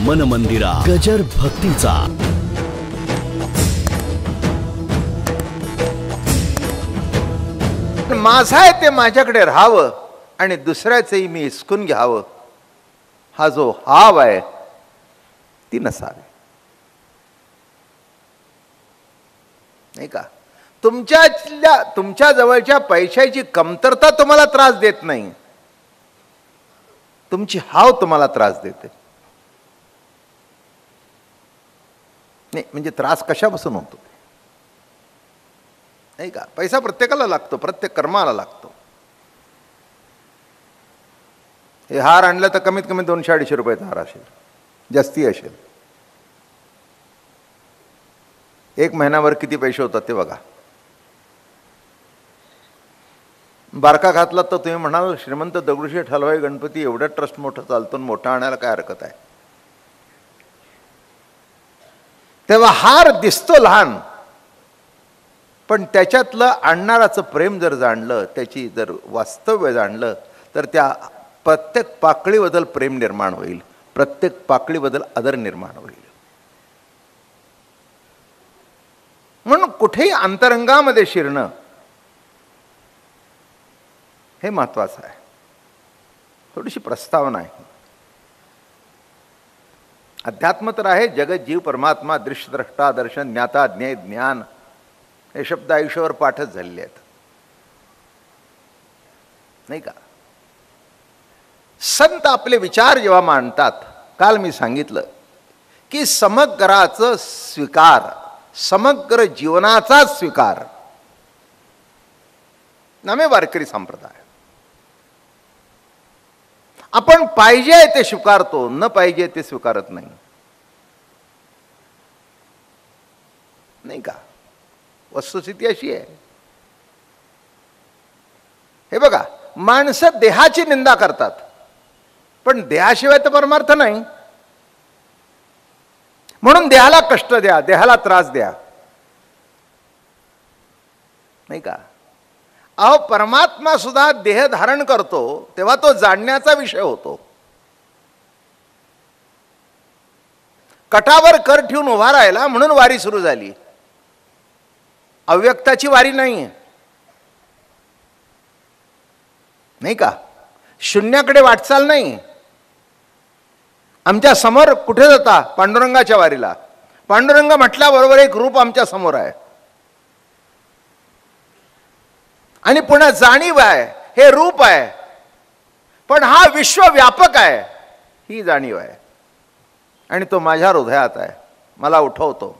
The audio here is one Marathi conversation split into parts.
मन मंदिरा गजर भक्तीचा. माझा आहे ते माझ्याकडे राहावं आणि दुसऱ्याचंही मी हिसकून घ्यावं, हा जो हाव आहे ती नसावी. नाही का? तुमच्या जवळच्या पैशाची कमतरता तुम्हाला त्रास देत नाही, तुमची हाव तुम्हाला त्रास देते. नाही म्हणजे त्रास कशापासून होतो? नाही का? पैसा प्रत्येकाला लागतो, प्रत्येक कर्माला लागतो. हे हार आणलं तर कमीत कमी 200-250 रुपयाचा हार असेल, जास्ती असेल. एक महिनाभर किती पैसे होतात ते बघा. बारका घातला तर तुम्ही म्हणाल श्रीमंत दगडूशेठ हलवाई गणपती एवढं ट्रस्ट मोठं चालतो, मोठा आणायला काय हरकत आहे. तेव्हा हार दिसतो लहान, पण त्याच्यातलं आणणाराचं प्रेम जर जाणलं, त्याची जर वास्तव्य जाणलं, तर त्या प्रत्येक पाकळीबद्दल प्रेम निर्माण होईल, प्रत्येक पाकळीबद्दल आदर निर्माण होईल. म्हणून कुठेही अंतरंगामध्ये शिरणं हे महत्वाचं आहे. थोडीशी प्रस्तावना आहे. अध्यात्म तर आहे, जगत जीव परमात्मा दृश्य द्रष्टा दर्शन ज्ञाता ज्ञेय ज्ञान, हे शब्द आयुष्यावर पाठच झालेले आहेत. नाही का? संत आपले विचार जेव्हा मांडतात, काल मी सांगितलं की समग्राचं स्वीकार, समग्र जीवनाचा स्वीकार नामे वारकरी संप्रदाय. आपण पाहिजे ते स्वीकारतो, न पाहिजे ते स्वीकारत नाही. नाही का? वस्तुस्थिती अशी आहे. हे बघा, माणसं देहाची निंदा करतात, पण देहाशिवाय तर परमार्थ नाही. म्हणून देहाला कष्ट द्या, देहाला त्रास द्या. नाही का? अहो, परमात्मा सुद्धा देह धारण करतो तेव्हा तो जाणण्याचा विषय होतो. कटावर कर ठेवून उभा राहिला म्हणून वारी सुरू झाली. अव्यक्ताची वारी नाही. नाही का? शून्याकडे वाटचाल नाही. आमच्या समोर कुठे जाता? पांडुरंगाच्या वारीला. पांडुरंग म्हटल्याबरोबर एक रूप आमच्या समोर आहे आणि पुन्हा जाणीव आहे, हे रूप आहे, पण हा विश्वव्यापक आहे, ही जाणीव आहे. आणि तो माझ्या हृदयात आहे, मला उठवतो,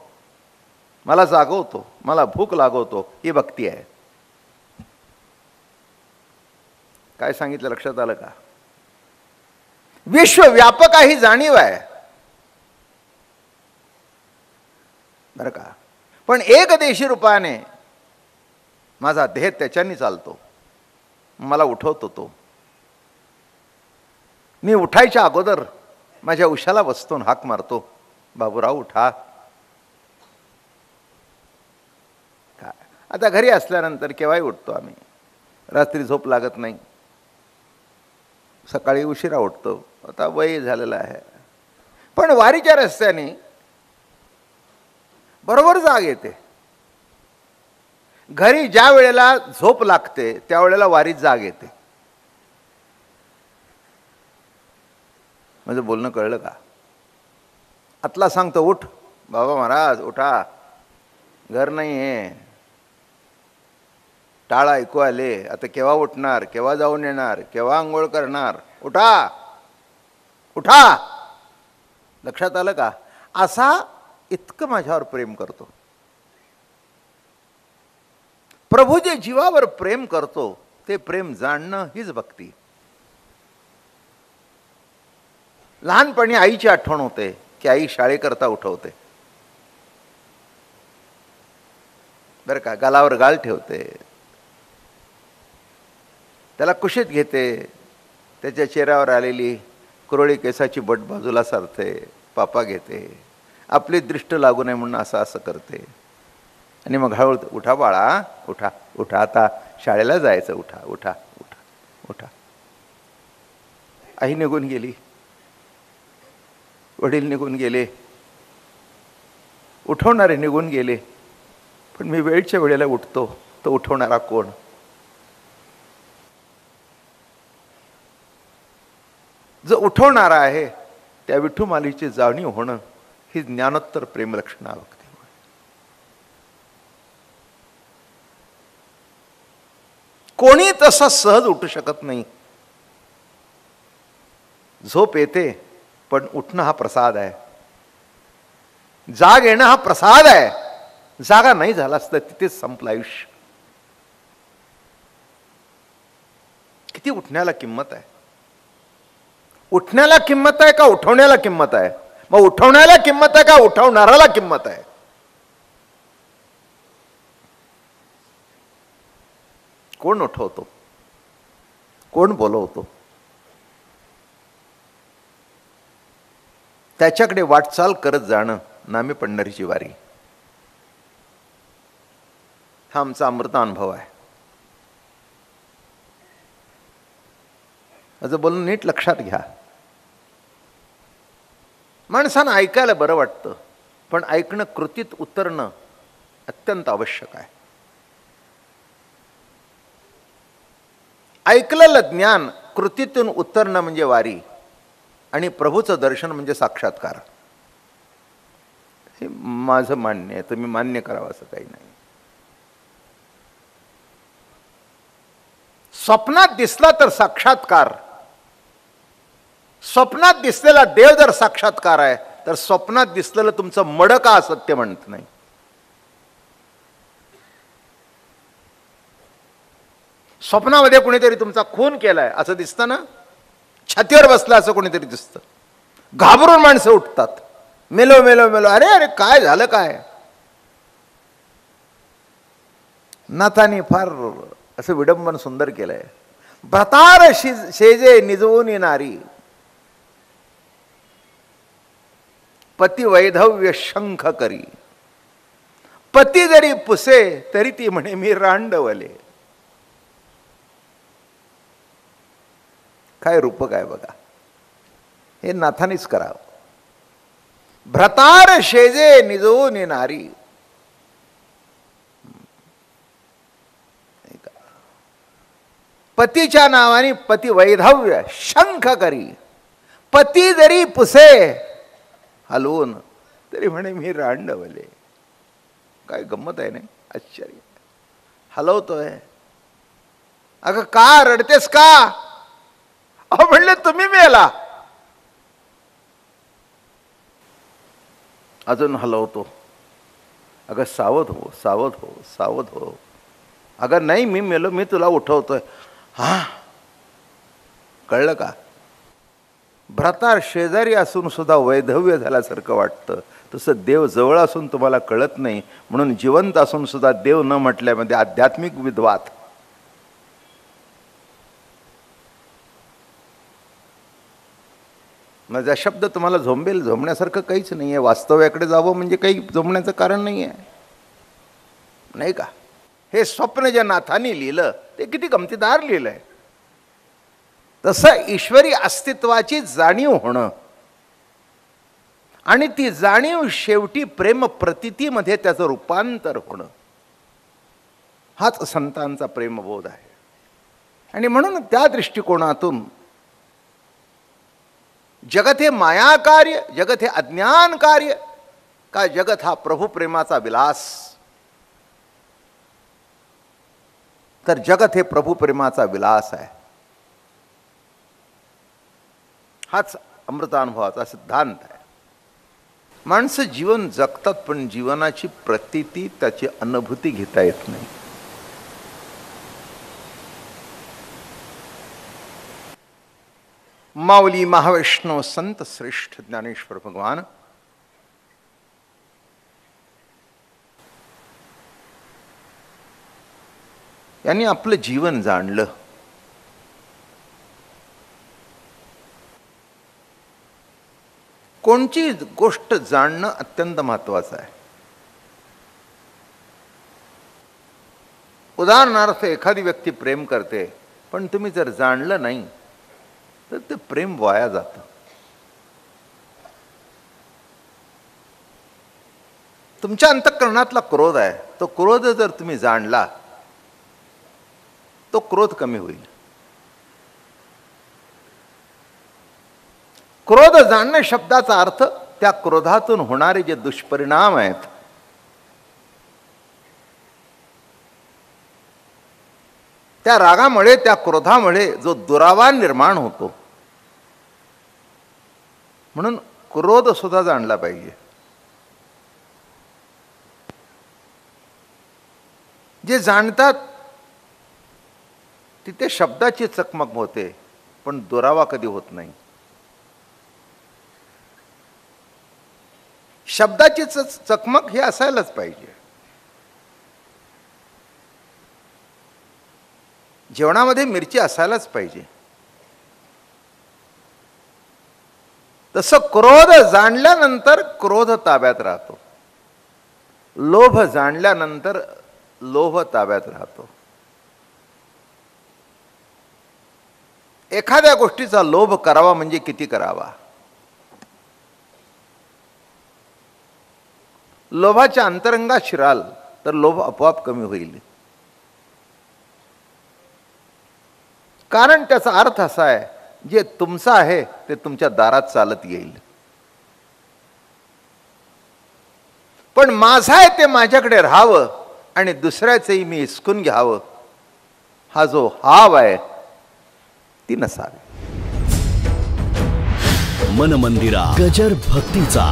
मला जागवतो, मला भूक लागवतो, ही भक्ती आहे. काय सांगितलं लक्षात आलं का? विश्वव्यापक ही जाणीव आहे बरं का. पण एकदेशी रूपाने माझा देह त्याच्यानी चालतो, मला उठवतो तो. मी उठायच्या अगोदर माझ्या उशाला बसतो, हाक मारतो, बाबूराव उठा. काय आता घरी असल्यानंतर केव्हाही उठतो आम्ही, रात्री झोप लागत नाही, सकाळी उशिरा उठतो, आता वय झालेलं आहे. पण वारीच्या रस्त्याने बरोबर जाग येते. घरी ज्या वेळेला झोप लागते त्यावेळेला वारीत जाग येते. म्हणजे बोलणं कळलं का? आतला सांगतो उठ बाबा महाराज उठा, घर नाही आहे, टाळ ऐकू आले, आता केव्हा उठणार, केव्हा जाऊन येणार, केव्हा आंघोळ करणार, उठा उठा. लक्षात आलं का? असा इतकं माझ्यावर प्रेम करतो प्रभू. जे जीवावर प्रेम करतो ते प्रेम जाणणं हीच भक्ती. लहानपणी आईची आठवण होते की आई शाळेकरता उठवते बरं का, गालावर गाल ठेवते, त्याला कुशीत घेते, त्याच्या चेहऱ्यावर आलेली कुरळी केसाची बट बाजूला सारते, पापा घेते, आपली दृष्ट लागू नये म्हणून असं असं करते आणि मग हळू उठा बाळा उठा उठा, आता शाळेला जायचं, उठा उठा उठा उठा. आई निघून गेली, वडील निघून गेले, उठवणारे निघून गेले, पण मी वेळच्या वेळेला उठतो, तो उठवणारा कोण? जो उठवणारा आहे त्या विठुमालीची जाणीव होणं ही ज्ञानोत्तर प्रेमलक्षणा भक्ती. कोणी तसा सहज उठू शकत नाही. झोप येते, पण उठणं हा प्रसाद आहे. जाग येणं हा प्रसाद आहे. जागा नाही झाला असता तिथेच संपलं आयुष्य. किती उठण्याला किंमत आहे. उठण्याला किंमत आहे का उठवण्याला किंमत आहे? मग उठवण्याला किंमत आहे का उठवणाऱ्याला किंमत आहे? कोण उठवतो? कोण बोलवतो? त्याच्याकडे वाटचाल करत जाणं नामे पंढरीची वारी. हा आमचा अमृत अनुभव आहे. असं बोलून नीट लक्षात घ्या. माणसानं ऐकायला बरं वाटतं, पण ऐकणं कृतीत उतरणं अत्यंत आवश्यक आहे. ऐकलेलं ज्ञान कृतीतून उतरणं म्हणजे वारी, आणि प्रभूचं दर्शन म्हणजे साक्षात्कार. हे माझं मान्य आहे, तुम्ही मान्य करावं असं काही नाही. स्वप्नात दिसला तर साक्षात्कार. स्वप्नात दिसलेला देव जर साक्षात्कार आहे, तर स्वप्नात दिसलेलं तुमचं मड का असत्य म्हणत नाही? स्वप्नामध्ये कुणीतरी तुमचा खून केलाय असं दिसतं ना, छातीवर बसला असं कोणीतरी दिसतं. घाबरून माणसं उठतात, मेलो मेलो मेलो. अरे अरे काय झालं काय? नाथांनी फार असं विडंबन सुंदर केलंय. भ्रतार शेजे निजवून नारी, पती वैधव्य शंख करी. पती जरी पुसे तरी ती म्हणे मी रांडवले. काय रूपक आहे बघा. हे नाथानीच करावं. भ्रतार शेजे निजवून नारी. पतीच्या नावाने पती वैधव्य शंख करी. पती जरी पुसे हलवून तरी म्हणे मी रांडवले. काय गंमत आहे नाही? आश्चर्य. हलवतोय. अगं का रडतेस का? अहो म्हणले तुम्ही मेला. अजून हलवतो. अगं सावध हो, सावध हो, सावध हो. अगं नाही मी मेलो, मी तुला उठवतोय. हा कळलं का? भ्रातार शेजारी असून सुद्धा वैधव्य झाल्यासारखं वाटतं. तसं देव जवळ असून तुम्हाला कळत नाही, म्हणून जिवंत असून सुद्धा देव न म्हटल्यामध्ये आध्यात्मिक विद्वात. माझा शब्द तुम्हाला झोंबण्यासारखं काहीच नाही आहे. वास्तव्याकडे जावं म्हणजे काही झोंबण्याचं कारण नाही आहे, नाही का? हे स्वप्न ज्या नाथांनी लिहिलं ते किती गमतीदार लिहिलंय. तसं ईश्वरी अस्तित्वाची जाणीव होणं आणि ती जाणीव शेवटी प्रेम प्रतितीमध्ये त्याचं रूपांतर होणं, हाच संतांचा प्रेमबोध आहे. आणि म्हणून त्या दृष्टिकोनातून जगत हे माया कार्य, जगत हे अज्ञान कार्य का जगत हा प्रभू प्रेमाचा विलास? तर जगत हे प्रभू प्रेमाचा विलास आहे. हाच अमृतानुभवाचा सिद्धांत आहे. माणसं जीवन जगतात, पण जीवनाची प्रतीती, त्याची अनुभूती घेता येत नाही. माऊली महावैष्णव संत श्रेष्ठ ज्ञानेश्वर भगवान यांनी आपलं जीवन जाणलं. कोणची गोष्ट जाणणं अत्यंत महत्वाचं आहे. उदाहरणार्थ एखादी व्यक्ती प्रेम करते, पण तुम्ही जर जाणलं नाही तर ते प्रेम वाया जातं. तुमच्या अंतःकरणातला क्रोध आहे, तो क्रोध जर तुम्ही जाणला, तो क्रोध कमी होईल. क्रोध जाणणे शब्दाचा अर्थ त्या क्रोधातून होणारे जे दुष्परिणाम आहेत, त्या रागामुळे, त्या क्रोधामुळे जो दुरावा निर्माण होतो, म्हणून क्रोध सुद्धा जाणला पाहिजे. जे जाणतात तिथे शब्दाची चकमक होते, पण दुरावा कधी होत नाही. शब्दाची चकमक हे असायलाच पाहिजे. जेवणामध्ये मिरची असायलाच पाहिजे. तसं क्रोध जाणल्यानंतर क्रोध ताब्यात राहतो, लोभ जाणल्यानंतर लोभ ताब्यात राहतो. एखाद्या गोष्टीचा लोभ करावा म्हणजे किती करावा? लोभाच्या अंतरंगात शिराल तर लोभ आपोआप कमी होईल. कारण त्याचा अर्थ असा आहे, जे तुमचं आहे ते तुमच्या दारात चालत येईल, पण माझं आहे ते माझ्याकडे राहावं आणि दुसऱ्याचंही मी हिसकून घ्यावं, हा जो हाव आहे ती नसावी. मन मंदिरा गजर भक्तीचा.